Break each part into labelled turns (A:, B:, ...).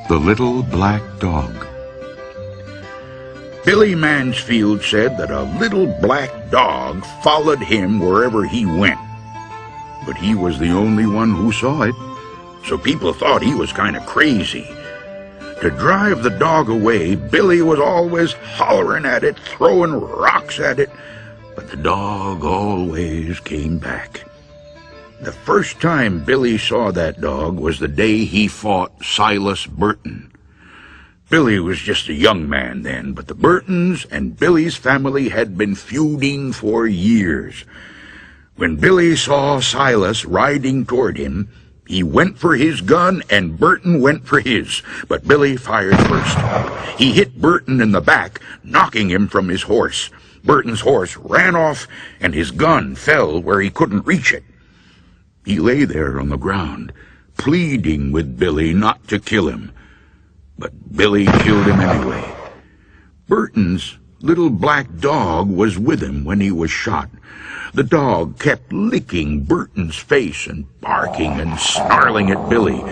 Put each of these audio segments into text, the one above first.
A: The Little Black Dog.
B: Billy Mansfield said that a little black dog followed him wherever he went. But he was the only one who saw it, so people thought he was kind of crazy. To drive the dog away, Billy was always hollering at it, throwing rocks at it, but the dog always came back. The first time Billy saw that dog was the day he fought Silas Burton. Billy was just a young man then, but the Burtons and Billy's family had been feuding for years. When Billy saw Silas riding toward him, he went for his gun and Burton went for his, but Billy fired first. He hit Burton in the back, knocking him from his horse. Burton's horse ran off and his gun fell where he couldn't reach it. He lay there on the ground, pleading with Billy not to kill him. But Billy killed him anyway. Burton's little black dog was with him when he was shot. The dog kept licking Burton's face and barking and snarling at Billy.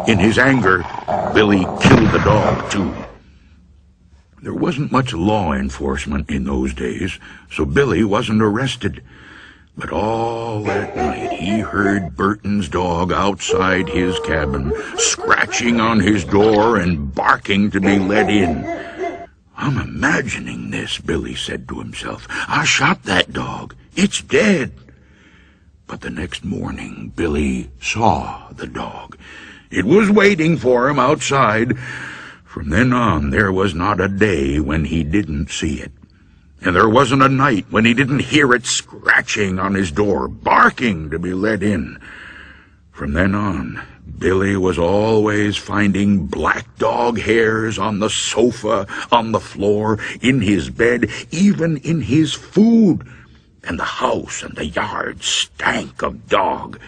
B: In his anger, Billy killed the dog, too. There wasn't much law enforcement in those days, so Billy wasn't arrested. But all that night he heard Burton's dog outside his cabin, scratching on his door and barking to be let in. "I'm imagining this," Billy said to himself. "I shot that dog. It's dead." But the next morning Billy saw the dog. It was waiting for him outside. From then on there was not a day when he didn't see it. And there wasn't a night when he didn't hear it scratching on his door, barking to be let in. From then on, Billy was always finding black dog hairs on the sofa, on the floor, in his bed, even in his food. And the house and the yard stank of dog.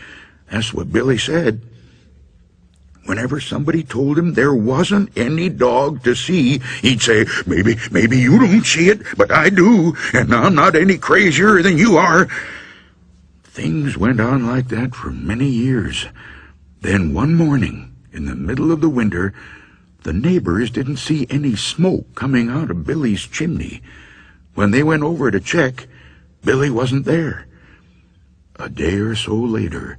B: That's what Billy said. Whenever somebody told him there wasn't any dog to see, he'd say, maybe you don't see it, but I do, and I'm not any crazier than you are. Things went on like that for many years. Then one morning, in the middle of the winter, the neighbors didn't see any smoke coming out of Billy's chimney. When they went over to check, Billy wasn't there. A day or so later,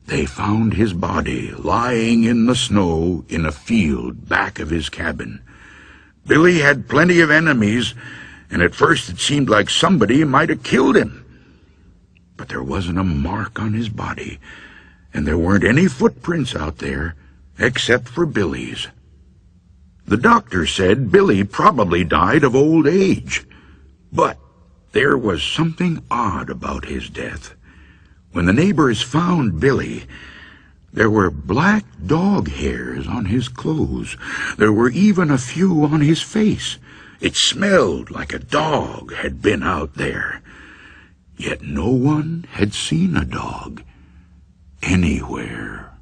B: they found his body lying in the snow in a field back of his cabin. Billy had plenty of enemies, and at first it seemed like somebody might have killed him. But there wasn't a mark on his body, and there weren't any footprints out there except for Billy's. The doctor said Billy probably died of old age, but there was something odd about his death. When the neighbors found Billy, there were black dog hairs on his clothes. There were even a few on his face. It smelled like a dog had been out there. Yet no one had seen a dog anywhere.